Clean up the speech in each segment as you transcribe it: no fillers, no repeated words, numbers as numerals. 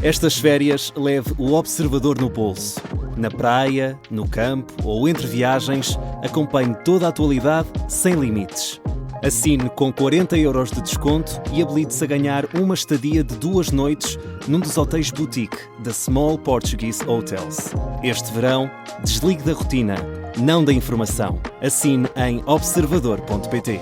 Estas férias leve o observador no bolso. Na praia, no campo ou entre viagens, acompanhe toda a atualidade sem limites. Assine com 40€ de desconto e habilite-se a ganhar uma estadia de 2 noites num dos hotéis boutique da Small Portuguese Hotels. Este verão, desligue da rotina, não da informação. Assine em observador.pt.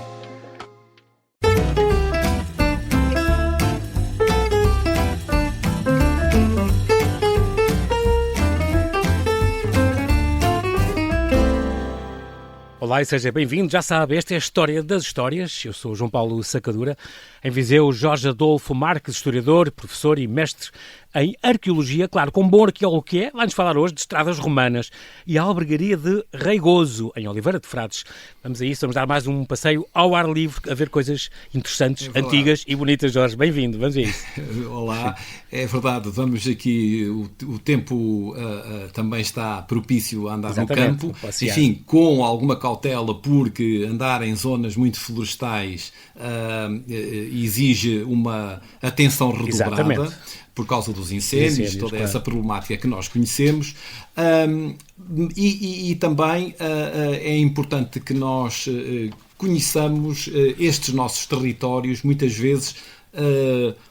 Olá e seja bem-vindo. Já sabe, esta é a História das Histórias. Eu sou o João Paulo Sacadura. Em Viseu, Jorge Adolfo Marques, historiador, professor e mestre em arqueologia. Claro, com bom arqueólogo que é, vai-nos falar hoje de estradas romanas e a albergaria de Reigoso, em Oliveira de Frades. Vamos a isso, vamos dar mais um passeio ao ar livre, a ver coisas interessantes, antigas e bonitas. Jorge, bem-vindo, vamos a isso. Olá, é verdade, vamos aqui, o tempo também está propício a andar no campo, enfim, com alguma cautela, porque andar em zonas muito florestais exige uma atenção redobrada. Exatamente. Por causa dos incêndios, toda essa problemática que nós conhecemos, e também é importante que nós conheçamos estes nossos territórios, muitas vezes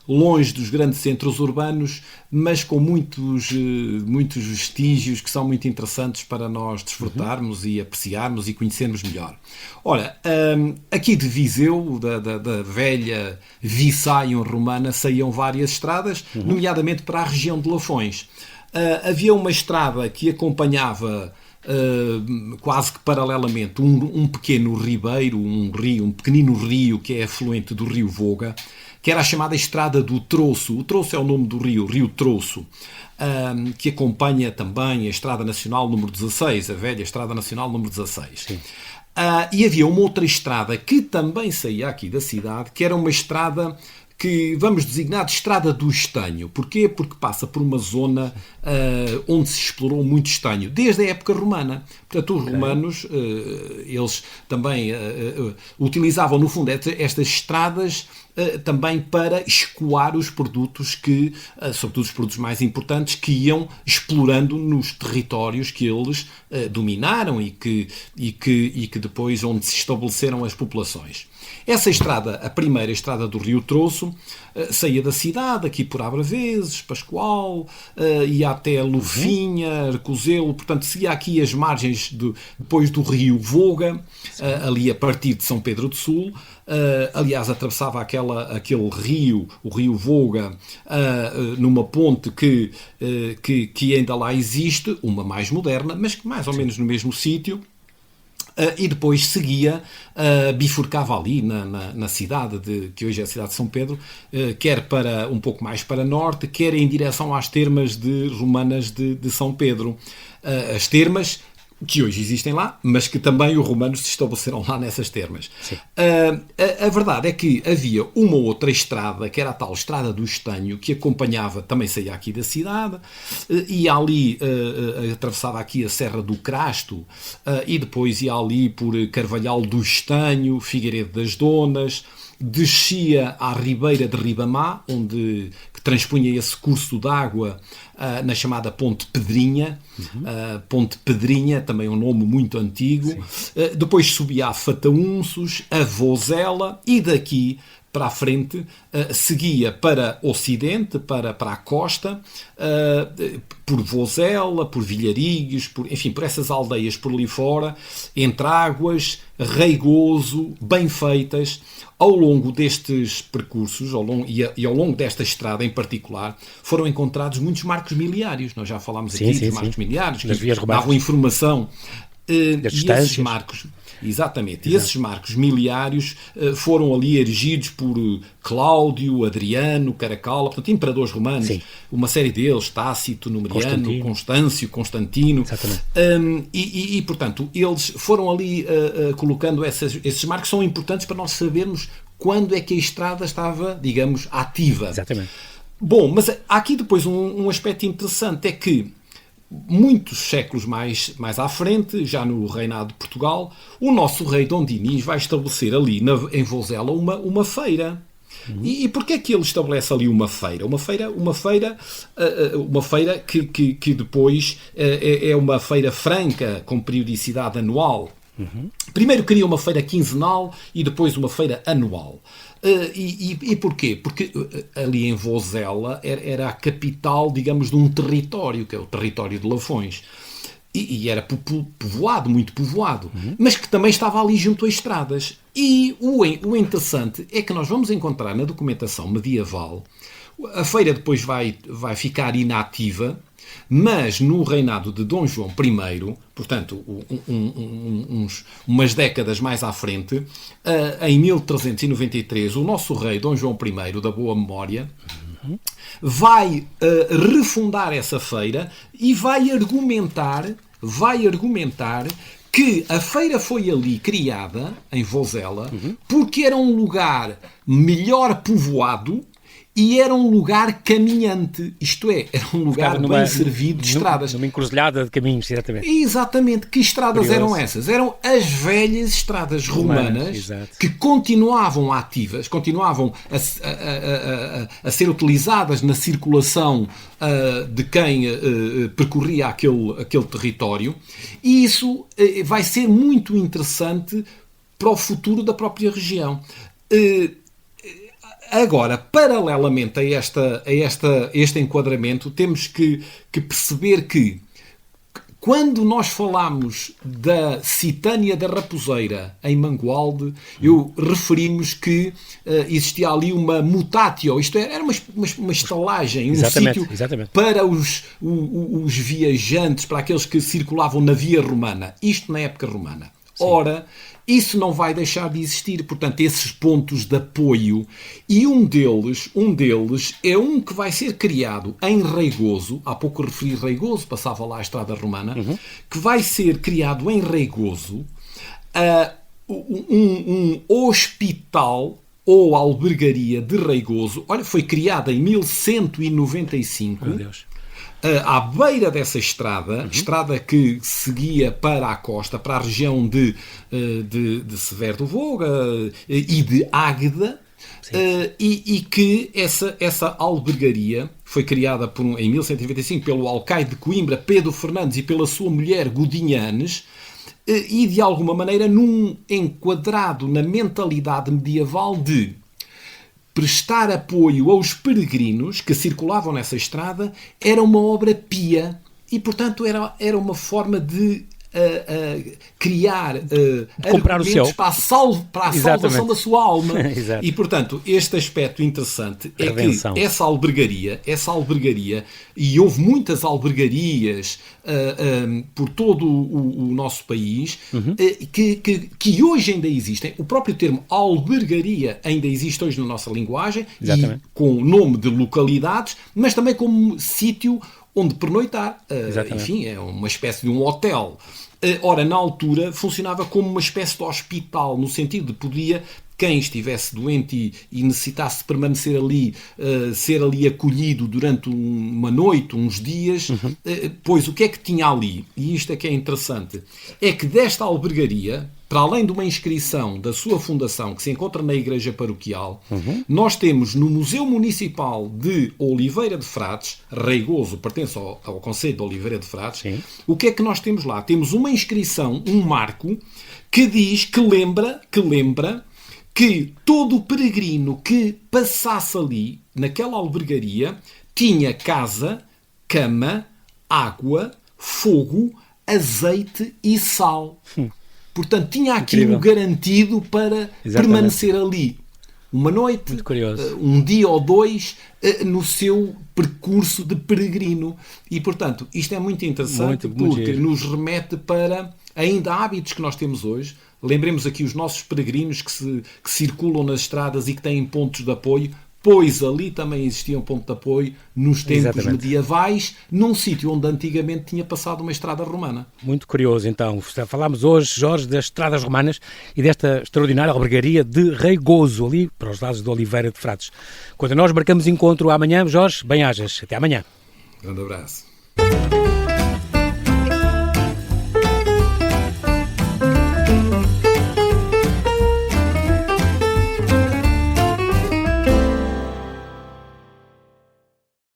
longe dos grandes centros urbanos, mas com muitos vestígios que são muito interessantes para nós desfrutarmos e apreciarmos e conhecermos melhor. Ora, aqui de Viseu, da velha Vicaion romana, saíam várias estradas, nomeadamente para a região de Lafões. Havia uma estrada que acompanhava quase que paralelamente um pequeno ribeiro, um pequenino rio que é afluente do rio Voga, que era a chamada Estrada do Trouço. O Trouço é o nome do rio Trouço, que acompanha também a Estrada Nacional número 16, a velha Estrada Nacional número 16. E havia uma outra estrada que também saía aqui da cidade, que era uma estrada que vamos designar de Estrada do Estanho. Porquê? Porque passa por uma zona onde se explorou muito estanho, desde a época romana. Portanto, os romanos, eles também utilizavam, no fundo, estas estradas também para escoar os produtos que, sobretudo os produtos mais importantes, que iam explorando nos territórios que eles dominaram e que depois onde se estabeleceram as populações. Essa estrada, a primeira estrada do Rio Trouço, saía da cidade, aqui por Abraveses, Pascoal, ia até Lufinha, Arcozelo, portanto seguia aqui as margens depois do rio Voga, ali a partir de São Pedro do Sul. Aliás, atravessava aquele rio, o rio Voga, numa ponte que ainda lá existe, uma mais moderna, mas que mais ou menos no mesmo sítio. E depois seguia, bifurcava ali na cidade, que hoje é a cidade de São Pedro, quer um pouco mais para norte, quer em direção às termas romanas de São Pedro. As termas que hoje existem lá, mas que também os romanos se estabeleceram lá nessas termas. A verdade é que havia uma outra estrada, que era a tal Estrada do Estanho, que acompanhava, também saía aqui da cidade, ia ali, atravessava aqui a Serra do Crasto, e depois ia ali por Carvalhal do Estanho, Figueiredo das Donas, descia à Ribeira de Ribamar, que transpunha esse curso d'água na chamada Ponte Pedrinha. Ponte Pedrinha, também um nome muito antigo. Depois subia a Fataunços, a Vozela, e daqui para a frente seguia para Ocidente, para a costa, por Vozela, por Vilharigues, por essas aldeias por ali fora, entre águas, Reigoso, bem feitas. Ao longo destes percursos, e ao longo desta estrada em particular, foram encontrados muitos marcos miliários. Nós já falámos aqui dos marcos miliários, que davam informação. E esses marcos, exatamente, e esses marcos miliários foram ali erigidos por Cláudio, Adriano, Caracalla, portanto, imperadores romanos, uma série deles, Tácito, Numeriano, Constâncio, Constantino, e portanto, eles foram ali colocando esses marcos, são importantes para nós sabermos quando é que a estrada estava, digamos, ativa. Exatamente. Bom, mas há aqui depois um aspecto interessante, é que muitos séculos mais à frente, já no reinado de Portugal, o nosso rei Dom Dinis vai estabelecer ali em Vozela uma feira. E porquê é que ele estabelece ali uma feira? Uma feira que depois é uma feira franca, com periodicidade anual. Primeiro cria uma feira quinzenal e depois uma feira anual. E porquê? Porque ali em Vozela era a capital, digamos, de um território, que é o território de Lafões. E era povoado, muito povoado, mas que também estava ali junto a estradas. E o interessante é que nós vamos encontrar na documentação medieval, a feira depois vai ficar inativa, mas no reinado de Dom João I, portanto, umas décadas mais à frente, em 1393, o nosso rei Dom João I, da boa memória, vai refundar essa feira e vai argumentar que a feira foi ali criada, em Vozela, porque era um lugar melhor povoado e era um lugar caminhante, isto é, era um lugar bem servido de estradas. Numa encruzilhada de caminhos, exatamente. Exatamente. Que estradas eram essas? Eram as velhas estradas romanas que continuavam ativas, continuavam a ser utilizadas na circulação de quem percorria aquele território, e isso vai ser muito interessante para o futuro da própria região. Agora, paralelamente a este enquadramento, temos que perceber que, quando nós falamos da Citânia da Raposeira, em Mangualde, referimos que existia ali uma mutatio, isto era uma estalagem, um sítio para os viajantes, para aqueles que circulavam na via romana, isto na época romana. Sim. Ora, isso não vai deixar de existir, portanto, esses pontos de apoio, e um deles é um que vai ser criado em Reigoso, há pouco referi Reigoso, passava lá a estrada romana, que vai ser criado em Reigoso, um hospital ou albergaria de Reigoso. Olha, foi criada em 1195. Meu Deus. À beira dessa estrada, estrada que seguia para a costa, para a região de Severo do Voga e de Águeda, e que essa albergaria foi criada em 1195 pelo alcaide de Coimbra, Pedro Fernandes, e pela sua mulher Godinhanes, e de alguma maneira enquadrado na mentalidade medieval de prestar apoio aos peregrinos que circulavam nessa estrada, era uma obra pia e, portanto, era uma forma de criar comprar o céu para a salvação da sua alma. E, portanto, este aspecto interessante é que essa albergaria, e houve muitas albergarias por todo o nosso país, que hoje ainda existem. O próprio termo albergaria ainda existe hoje na nossa linguagem, e com o nome de localidades, mas também como sítio onde pernoitar. Enfim, é uma espécie de um hotel. Ora, na altura, funcionava como uma espécie de hospital, no sentido de podia, quem estivesse doente e necessitasse permanecer ali, ser ali acolhido durante uma noite, uns dias, pois o que é que tinha ali? E isto é que é interessante. É que desta albergaria, para além de uma inscrição da sua fundação, que se encontra na Igreja Paroquial, nós temos no Museu Municipal de Oliveira de Frades, Reigoso, pertence ao Concelho de Oliveira de Frades, o que é que nós temos lá? Temos uma inscrição, um marco, que diz, que lembra que todo o peregrino que passasse ali, naquela albergaria, tinha casa, cama, água, fogo, azeite e sal. Portanto, tinha aquilo garantido para permanecer ali uma noite, um dia ou dois, no seu percurso de peregrino. E, portanto, isto é muito interessante, porque nos remete para ainda hábitos que nós temos hoje. Lembremos aqui os nossos peregrinos que circulam nas estradas e que têm pontos de apoio, pois ali também existia um ponto de apoio nos tempos medievais, num sítio onde antigamente tinha passado uma estrada romana. Muito curioso, então. Falámos hoje, Jorge, das estradas romanas e desta extraordinária albergaria de Reigoso, ali para os lados de Oliveira de Frades. Quando nós marcamos encontro amanhã, Jorge, bem-ajas. Até amanhã. Grande abraço.